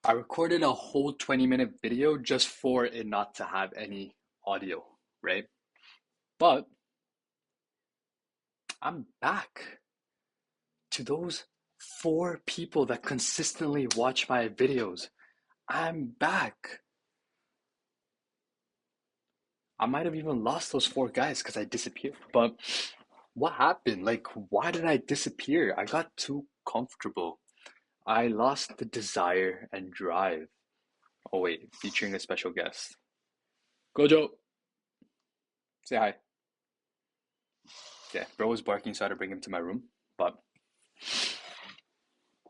I recorded a whole 20-minute video just for it not to have any audio, right? But I'm back to those four people that consistently watch my videos. I'm back. I might have even lost those four guys because I disappeared. But what happened? Like, why did I disappear? I got too comfortable. I lost the desire and drive. Oh, wait, featuring a special guest. Gojo, say hi. Yeah, bro was barking, so I had to bring him to my room. But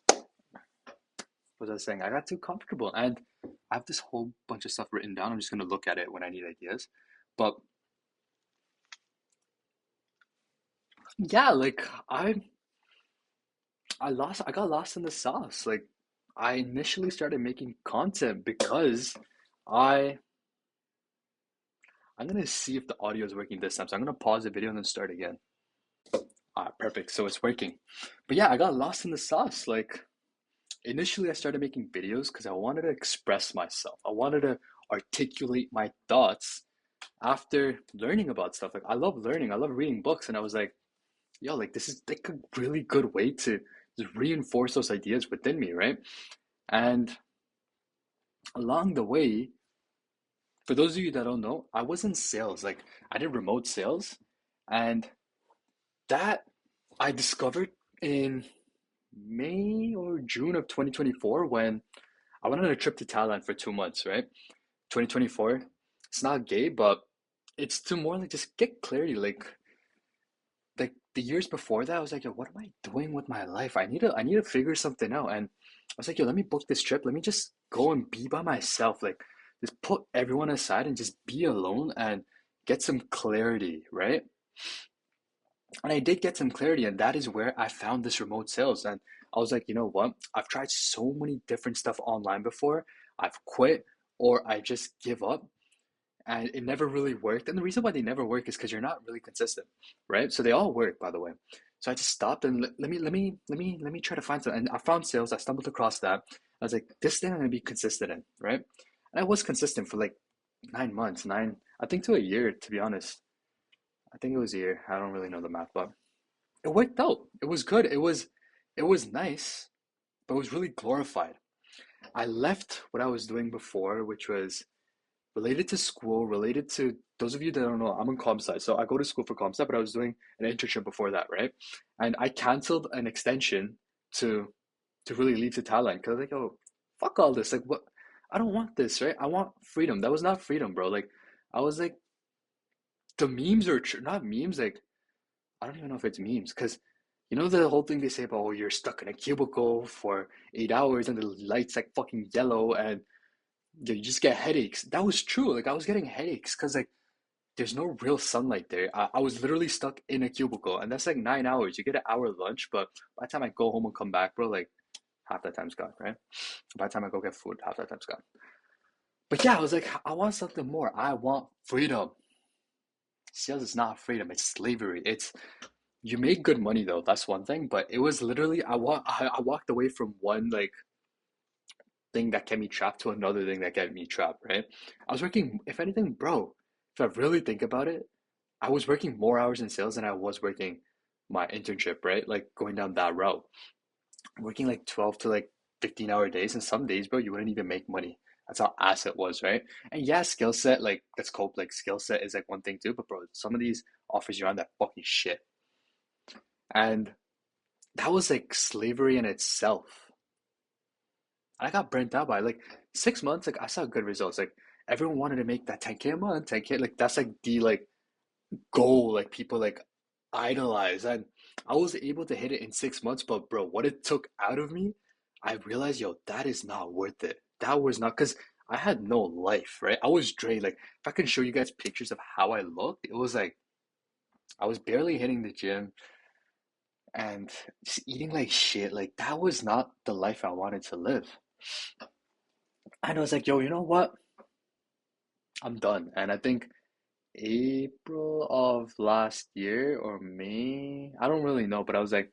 what was I saying? I got too comfortable, and I have this whole bunch of stuff written down. I'm just gonna look at it when I need ideas. But yeah, like I got lost in the sauce. Like I initially started making content because I I'm gonna see if the audio is working this time. So I'm gonna pause the video and then start again. Perfect. So it's working. But yeah, I got lost in the sauce. Like initially I started making videos because I wanted to express myself. I wanted to articulate my thoughts after learning about stuff. Like I love learning, I love reading books, and I was like, yo, like this is like a really good way to just reinforce those ideas within me, right? And along the way, for those of you that don't know, I was in sales. Like I did remote sales, and that I discovered in May or June of 2024 when I went on a trip to Thailand for 2 months, right? 2024. It's not gay, but it's to more like just get clarity. Like the years before that, I was like, yo, what am I doing with my life? I need to figure something out. And I was like, yo, let me book this trip. Let me just go and be by myself. Like just put everyone aside and just be alone and get some clarity, right? And I did get some clarity, and that is where I found this remote sales. And I was like, you know what? I've tried so many different stuff online before. I've quit or I just give up and it never really worked. And the reason why they never work is because you're not really consistent, right? So they all work, by the way. So I just stopped and let me try to find something. And I found sales. I stumbled across that. I was like, this thing I'm gonna be consistent in, right? And I was consistent for like 9 months, I think to a year, to be honest. I think it was a year. I don't really know the math, but it worked out. It was good. It was nice, but it was really glorified. I left what I was doing before, which was related to school, related to those of you that don't know, I'm in comp sci. So I go to school for comp sci, but I was doing an internship before that, right? And I canceled an extension to to really leave to Thailand because I was like, oh, fuck all this. Like what I don't want this, right? I want freedom. That was not freedom, bro. Like I was like the memes are not memes, like I don't even know if it's memes because you know the whole thing they say about oh you're stuck in a cubicle for 8 hours and the light's like fucking yellow and you just get headaches. That was true. Like I was getting headaches because like there's no real sunlight there. I was literally stuck in a cubicle, and that's like 9 hours. You get an hour lunch, but by the time I go home and come back, bro, like half that time's gone, right? By the time I go get food, half that time's gone. But yeah, I was like, I want something more. I want freedom. Sales is not freedom, it's slavery. It's you make good money though, that's one thing, but it was literally I walked away from one like thing that kept me trapped to another thing that kept me trapped, right? I was working, if anything, bro, if I really think about it, I was working more hours in sales than I was working my internship, right? Like going down that route. Working like 12 to like 15-hour days, and some days, bro, you wouldn't even make money. That's how ass it was, right? And yeah, skill set, like that's cope, like skill set is like one thing too, but bro, some of these offers you on that fucking shit. And that was like slavery in itself. I got burnt out by like 6 months, like I saw good results. Like everyone wanted to make that 10K a month, 10K, like that's like the like goal, like people like idolize. And I was able to hit it in 6 months, but bro, what it took out of me, I realized, yo, that is not worth it. That was not because I had no life, right? I was drained. Like if I can show you guys pictures of how I looked, it was like I was barely hitting the gym and just eating like shit. Like that was not the life I wanted to live. And I was like, yo, you know what? I'm done. And I think April of last year or May, I don't really know, but I was like,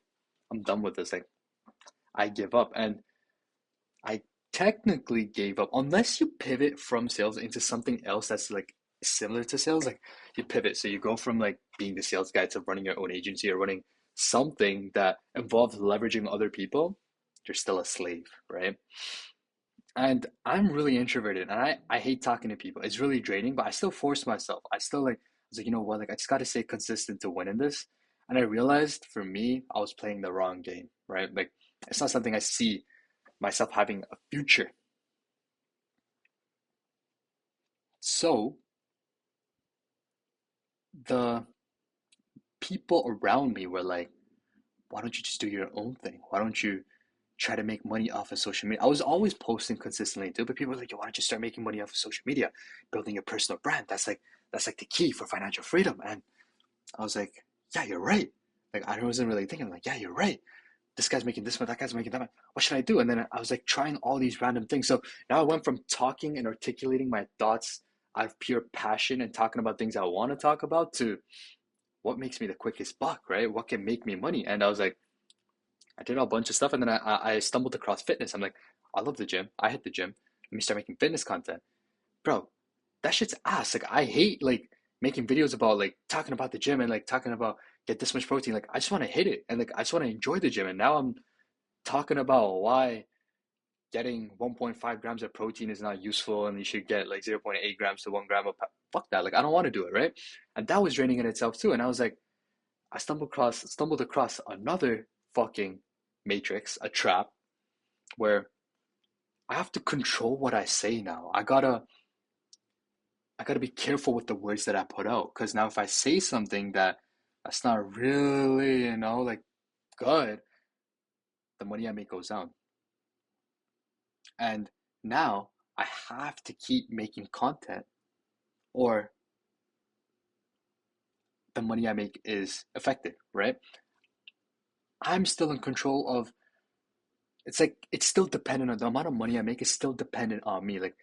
I'm done with this. Like, I give up. And I technically gave up unless you pivot from sales into something else that's like similar to sales. Like you pivot, so you go from like being the sales guy to running your own agency or running something that involves leveraging other people. You're still a slave, right? And I'm really introverted and I hate talking to people. It's really draining, but I still force myself. I still like, I was like, you know what? Like, I just got to stay consistent to win in this. And I realized for me, I was playing the wrong game, right? Like, it's not something I see myself having a future. So the people around me were like, why don't you just do your own thing? Why don't you try to make money off of social media? I was always posting consistently too, but people were like, yo, why don't you start making money off of social media, building a personal brand? That's like the key for financial freedom. And I was like, yeah, you're right. Like I wasn't really thinking, like, yeah, you're right. This guy's making this much, that guy's making that much. What should I do? And then I was like trying all these random things. So now I went from talking and articulating my thoughts out of pure passion and talking about things I want to talk about to what makes me the quickest buck, right? What can make me money? And I was like, I did a bunch of stuff, and then I stumbled across fitness. I'm like, I love the gym. I hit the gym. Let me start making fitness content, bro. That shit's ass. Like I hate like making videos about like talking about the gym and like talking about get this much protein. Like I just want to hit it and like I just want to enjoy the gym. And now I'm talking about why getting 1.5 grams of protein is not useful and you should get like 0.8 grams to 1 gram of fuck that. Like I don't want to do it, right? And that was draining in itself too. And I was like, I stumbled across another fucking matrix, a trap where I have to control what I say now. I gotta be careful with the words that I put out because now if I say something that's not really, like good, the money I make goes down. And now I have to keep making content or the money I make is affected, right? I'm still in control of it's like it's still dependent on the amount of money I make is still dependent on me. Like,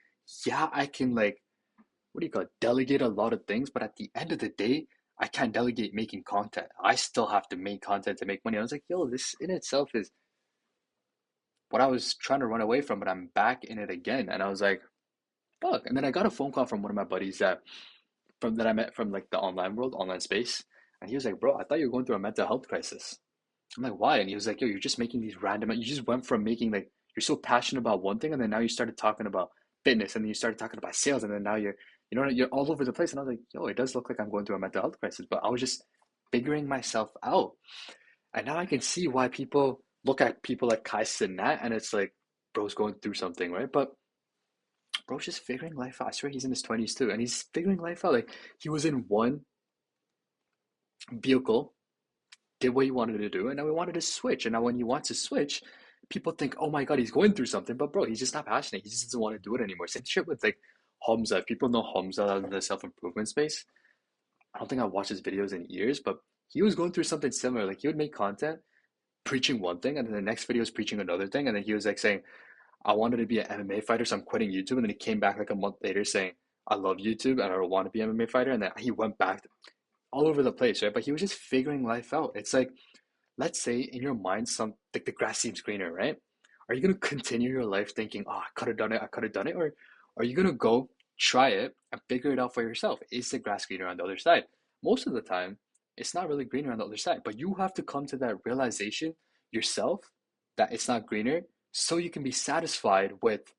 yeah, I can like what do you call it, delegate a lot of things, but at the end of the day, I can't delegate making content. I still have to make content to make money. I was like, yo, this in itself is what I was trying to run away from, but I'm back in it again. And I was like, fuck. And then I got a phone call from one of my buddies that I met from like the online world, online space. And he was like, bro, I thought you were going through a mental health crisis. I'm like, why? And he was like, yo, you're just making these random, you just went from making like, you're so passionate about one thing, and then now you started talking about fitness, and then you started talking about sales, and then now you're all over the place. And I was like, yo, it does look like I'm going through a mental health crisis, but I was just figuring myself out. And now I can see why people look at people like Kai Cenat, and it's like, bro's going through something, right? But bro's just figuring life out. I swear he's in his 20s too, and he's figuring life out. Like, he was in one vehicle did what he wanted to do, and now he wanted to switch. And now when he wants to switch, people think, "Oh my God, he's going through something." But bro, he's just not passionate. He just doesn't want to do it anymore. Same shit with like Hamza. If people know Hamza in the self improvement space, I don't think I've watched his videos in years, but he was going through something similar. Like he would make content preaching one thing, and then the next video is preaching another thing, and then he was like saying, "I wanted to be an MMA fighter, so I'm quitting YouTube." And then he came back like a month later saying, "I love YouTube and I don't want to be an MMA fighter." And then he went back all over the place, right? But he was just figuring life out. It's like let's say in your mind some like the grass seems greener, right? Are you gonna continue your life thinking, oh, I could have done it, I could have done it, or are you gonna go try it and figure it out for yourself? Is the grass greener on the other side? Most of the time, it's not really greener on the other side, but you have to come to that realization yourself that it's not greener so you can be satisfied with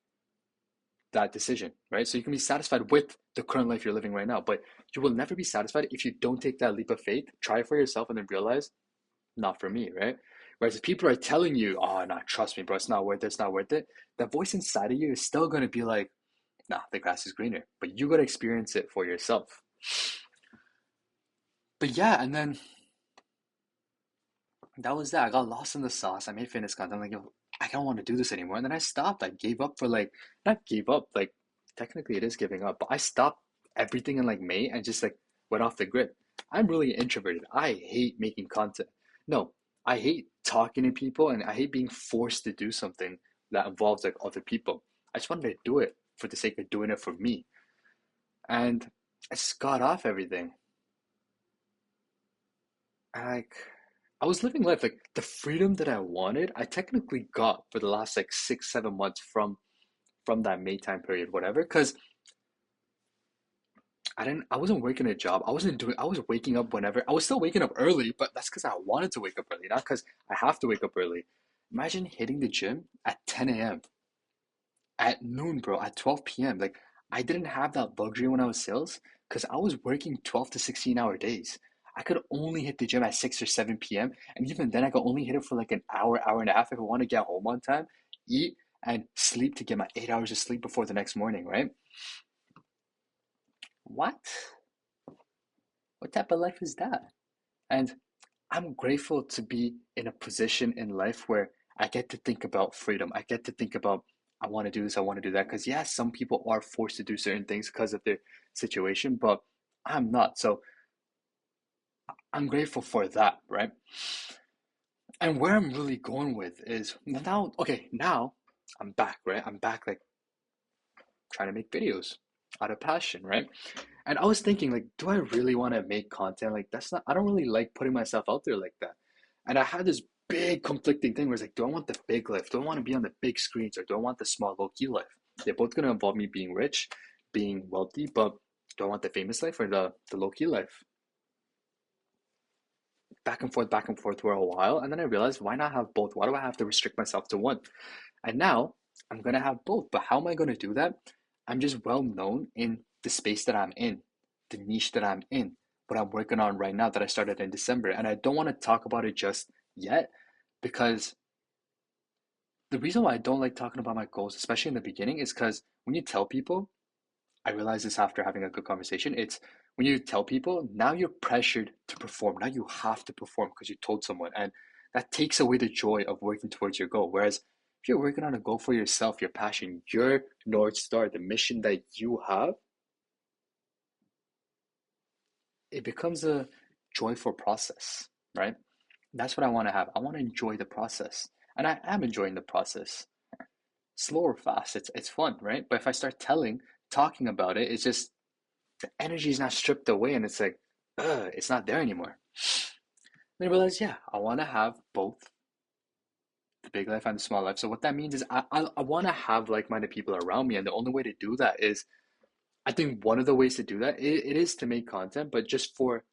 that decision, right? So you can be satisfied with the current life you're living right now, but you will never be satisfied if you don't take that leap of faith, try it for yourself, and then realize not for me, right? Whereas if people are telling you, oh, no, trust me, bro, it's not worth it, it's not worth it, that voice inside of you is still going to be like, nah, the grass is greener. But you got to experience it for yourself. But yeah, and then that was that. I got lost in the sauce. I made fitness content. I'm like, yo, I don't want to do this anymore. And then I stopped. I gave up for like, not gave up, like, technically it is giving up, but I stopped everything in like May and just like went off the grid. I'm really introverted. I hate making content. No, I hate talking to people and I hate being forced to do something that involves like other people. I just wanted to do it for the sake of doing it for me. And I just got off everything. And like I was living like the freedom that I wanted, I technically got for the last like 6, 7 months from from that May time period, whatever, because I wasn't working a job. I was waking up whenever. I was still waking up early, but that's because I wanted to wake up early, not because I have to wake up early. Imagine hitting the gym at 10 a.m., at noon, bro, at 12 p.m. Like, I didn't have that luxury when I was sales because I was working 12 to 16-hour days. I could only hit the gym at 6 or 7 p.m. And even then, I could only hit it for like an hour, hour and a half if I want to get home on time, eat, and sleep to get my 8 hours of sleep before the next morning, right? What? What type of life is that? And I'm grateful to be in a position in life where I get to think about freedom. I get to think about, I want to do this, I want to do that. Because, yeah, some people are forced to do certain things because of their situation, but I'm not. So I'm grateful for that, right? And where I'm really going with is now, okay, now I'm back, right? I'm back, like, trying to make videos out of passion, right? And I was thinking, like, do I really want to make content? Like, that's not, I don't really like putting myself out there like that. And I had this big conflicting thing where it's like, do I want the big life? Do I want to be on the big screens or do I want the small low key life? They're both going to involve me being rich, being wealthy, but do I want the famous life or the low key life? Back and forth for a while. And then I realized, why not have both? Why do I have to restrict myself to one? And now I'm going to have both. But how am I going to do that? I'm just well known in the space that I'm in, the niche that I'm in, what I'm working on right now that I started in December. And I don't want to talk about it just yet because the reason why I don't like talking about my goals, especially in the beginning, is because when you tell people, I realize this after having a good conversation. It's when you tell people, now you're pressured to perform. Now you have to perform because you told someone. And that takes away the joy of working towards your goal. Whereas if you're working on a goal for yourself, your passion, your North Star, the mission that you have, it becomes a joyful process, right? That's what I want to have. I want to enjoy the process. And I am enjoying the process. Slow or fast, it's fun, right? But if I start talking about it, it's just the energy is not stripped away and it's like, it's not there anymore. Then I realize, yeah, I want to have both the big life and the small life. So what that means is I want to have like-minded people around me. And the only way to do that is, I think one of the ways to do that, it is to make content, but just for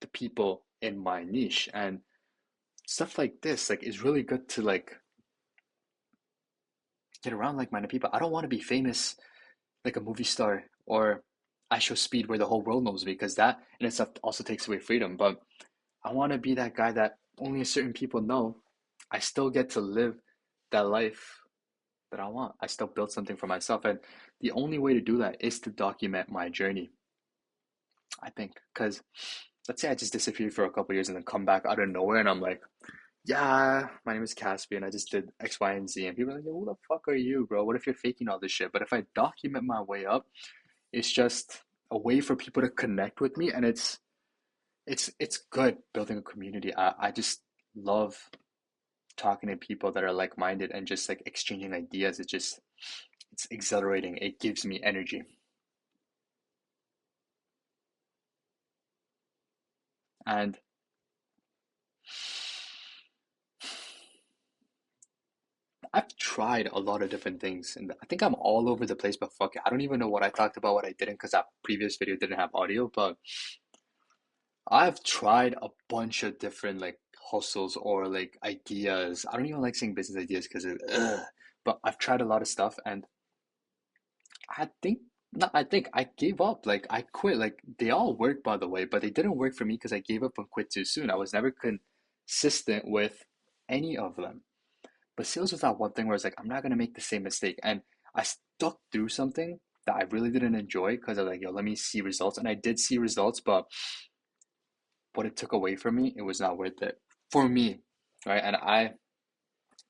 the people in my niche. And stuff like this, like, is really good to like get around like-minded people. I don't want to be famous like a movie star or I show speed where the whole world knows me because that in itself also takes away freedom. But I want to be that guy that only a certain people know. I still get to live that life that I want. I still build something for myself. And the only way to do that is to document my journey, I think. Because let's say I just disappear for a couple years and then come back out of nowhere and I'm like, yeah, my name is Caspian. I just did X, Y, and Z. And people are like, who the fuck are you, bro? What if you're faking all this shit? But if I document my way up, it's just a way for people to connect with me. And it's good building a community. I just love talking to people that are like-minded and just like exchanging ideas. It's exhilarating. It gives me energy. And I've tried a lot of different things and I think I'm all over the place, but fuck it. I don't even know what I talked about, what I didn't, because that previous video didn't have audio, but I've tried a bunch of different like hustles or like ideas. I don't even like saying business ideas because but I've tried a lot of stuff and I think no, I think I gave up. Like I quit. Like they all work by the way, but they didn't work for me because I gave up and quit too soon. I was never consistent with any of them. But sales was that one thing where it's like I'm not gonna make the same mistake. And I stuck through something that I really didn't enjoy because I was like, yo, let me see results. And I did see results, but what it took away from me, it was not worth it for me. Right. And I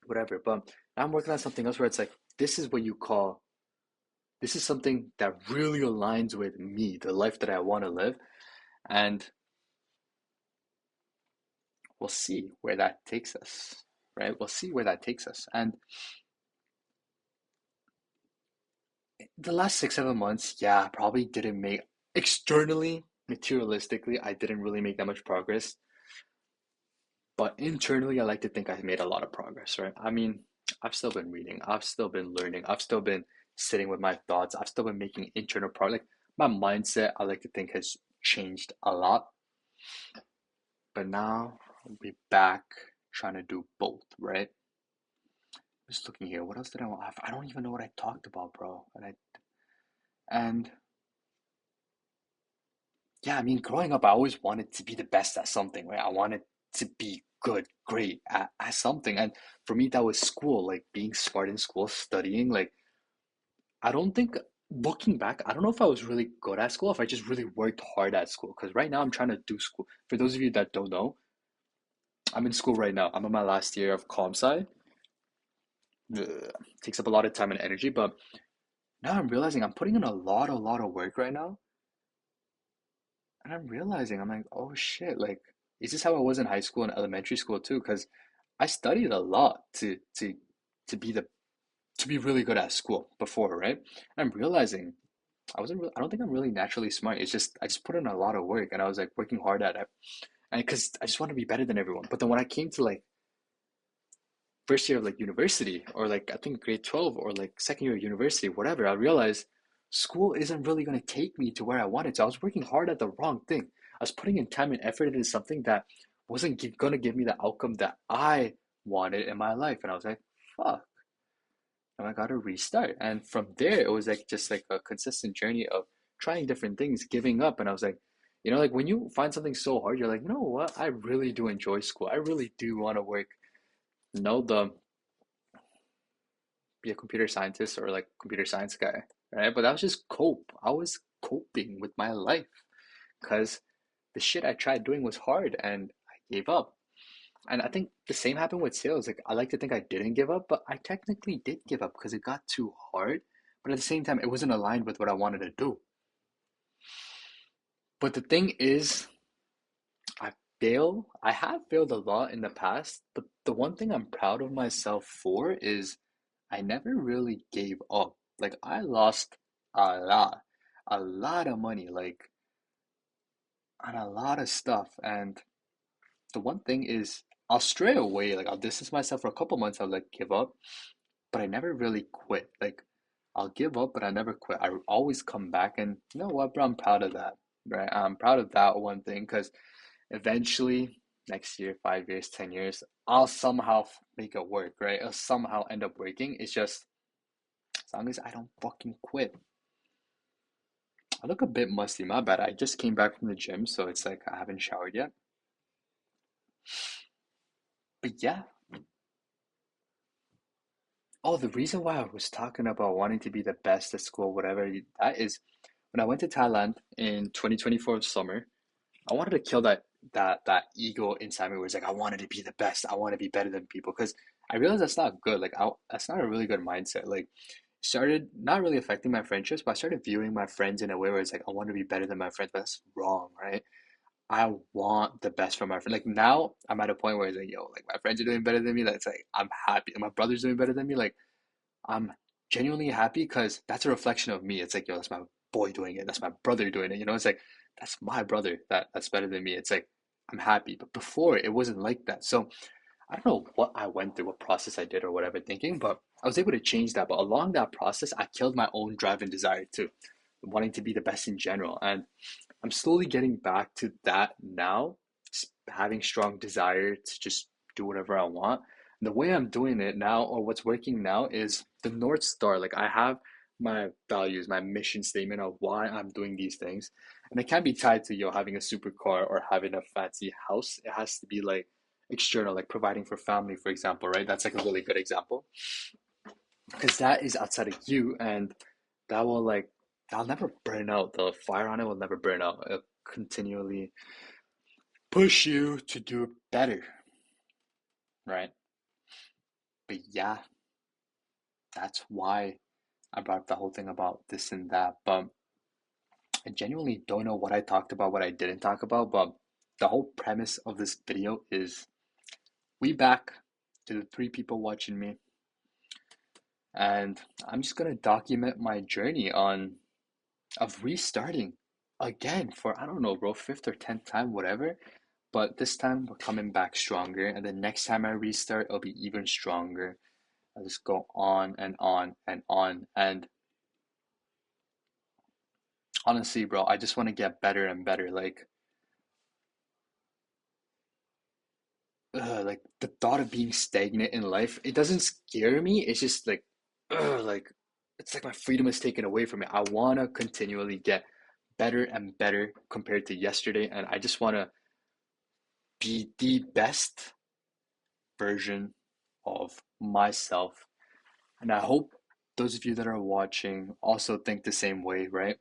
whatever. But now I'm working on something else where it's like, this is what you call this is something that really aligns with me, the life that I want to live. And we'll see where that takes us, right? We'll see where that takes us. And the last 6, 7 months, yeah, probably didn't make externally, materialistically, I didn't really make that much progress. But internally, I like to think I made a lot of progress, right? I mean, I've still been reading, I've still been learning, I've still been sitting with my thoughts. I've still been making internal progress. Like my mindset, I like to think has changed a lot. But now we're back trying to do both, right? Just looking here. What else did I want? I don't even know what I talked about, bro. And yeah, I mean, growing up, I always wanted to be the best at something, right? I wanted to be good, great at something. And for me, that was school, like being smart in school, studying. Like, I don't think, looking back, I don't know if I was really good at school, if I just really worked hard at school. Because right now, I'm trying to do school. For those of you that don't know, I'm in school right now. I'm in my last year of comp sci. Takes up a lot of time and energy, but now I'm realizing I'm putting in a lot of work right now. And I'm realizing, I'm like, oh shit, like, is this how I was in high school and elementary school too? Because I studied a lot to be the to be really good at school before, right? And I'm realizing I don't think I'm really naturally smart. It's just I just put in a lot of work and I was like working hard at it. And because I just want to be better than everyone. But then when I came to like first year of like university or like I think grade 12 or like second year of university, whatever, I realized school isn't really going to take me to where I wanted to. I was working hard at the wrong thing. I was putting in time and effort into something that wasn't going to give me the outcome that I wanted in my life. And I was like, fuck, and I got to restart. And from there, it was like just like a consistent journey of trying different things, giving up. And I was like, like when you find something so hard, you're like, you know what? I really do enjoy school. I really do want to work, the be a computer scientist or like computer science guy, right? But that was just cope. I was coping with my life because the shit I tried doing was hard and I gave up. And I think the same happened with sales. Like I like to think I didn't give up, but I technically did give up because it got too hard. But at the same time, it wasn't aligned with what I wanted to do. But the thing is, I have failed a lot in the past, but the one thing I'm proud of myself for is I never really gave up. Like I lost a lot of money, like on a lot of stuff. And the one thing is I'll stray away, like I'll distance myself for a couple months, I'll like give up, but I never really quit. Like I'll give up, but I never quit. I always come back and you know what, bro, I'm proud of that. Right? I'm proud of that one thing because eventually next year, 5 years, 10 years, I'll somehow make it work, right? I'll somehow end up working. It's just as long as I don't fucking quit. I look a bit musty, my bad. I just came back from the gym, so it's like I haven't showered yet. But yeah. Oh, the reason why I was talking about wanting to be the best at school, whatever that is, when I went to Thailand in 2024 summer, I wanted to kill that ego inside me where it's like I wanted to be the best. I want to be better than people because I realized that's not good. Like that's not a really good mindset. Like started not really affecting my friendships, but I started viewing my friends in a way where it's like I want to be better than my friends, but that's wrong, right? I want the best for my friend. Like now, I'm at a point where it's like, yo, like my friends are doing better than me. That's like I'm happy. And my brother's doing better than me. Like I'm genuinely happy because that's a reflection of me. It's like, yo, that's my boy doing it. That's my brother doing it. It's like that's my brother that's better than me. It's like I'm happy. But before it wasn't like that. So I don't know what I went through, what process I did or whatever thinking, but I was able to change that. But along that process, I killed my own drive and desire too, wanting to be the best in general. And I'm slowly getting back to that now, having strong desire to just do whatever I want. And the way I'm doing it now, or what's working now, is the North Star. Like I have my values, my mission statement of why I'm doing these things. And it can't be tied to having a supercar or having a fancy house. It has to be like external, like providing for family, for example, right? That's like a really good example because that is outside of you and that will like that'll never burn out. The fire on it will never burn out. It'll continually push you to do better, right? But yeah, that's why I brought up the whole thing about this and that. But I genuinely don't know what I talked about, what I didn't talk about. But the whole premise of this video is we back to the three people watching me. And I'm just gonna document my journey on of restarting again for I don't know, bro, fifth or tenth time, whatever. But this time we're coming back stronger, and the next time I restart, it'll be even stronger. I'll just go on and on and on. And Honestly, bro, I just want to get better and better. Like the thought of being stagnant in life, it doesn't scare me. It's just like it's like my freedom is taken away from me. I want to continually get better and better compared to yesterday, and I just want to be the best version of myself. And I hope those of you that are watching also think the same way, right?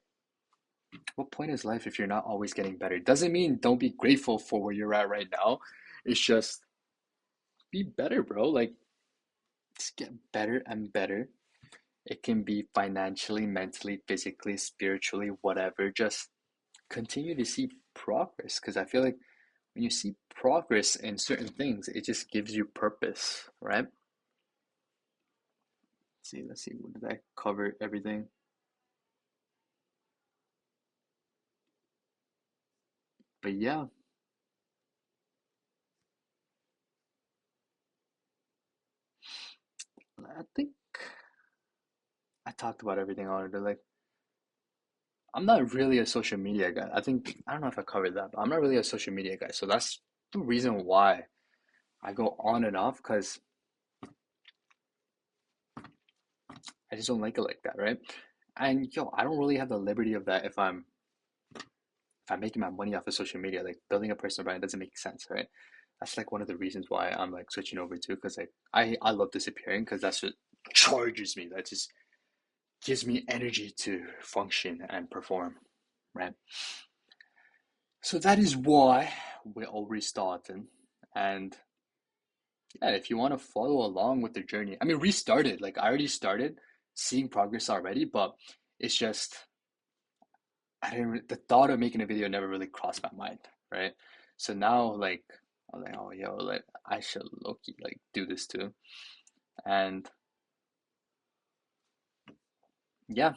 What point is life if you're not always getting better? Doesn't mean don't be grateful for where you're at right now. It's just be better, bro. Like, just get better and better. It can be financially, mentally, physically, spiritually, whatever. Just continue to see progress because I feel like when you see progress in certain things, it just gives you purpose, right? Let's see, what did I cover everything? But yeah, I think I talked about everything I wanted to like. I'm not really a social media guy. I don't know if I covered that, but I'm not really a social media guy. So that's the reason why I go on and off because I just don't like it like that, right? And yo, I don't really have the liberty of that if I'm making my money off of social media, like building a personal brand doesn't make sense, right? That's like one of the reasons why I'm like switching over to because like I love disappearing because that's what charges me. That just gives me energy to function and perform, right? So that is why we're all restarting. And yeah, if you want to follow along with the journey, I mean, restarted. Like I already started seeing progress already, but it's just the thought of making a video never really crossed my mind, right? So now, like, I'm like, oh, yo, like, I should low-key, like, do this too. And yeah,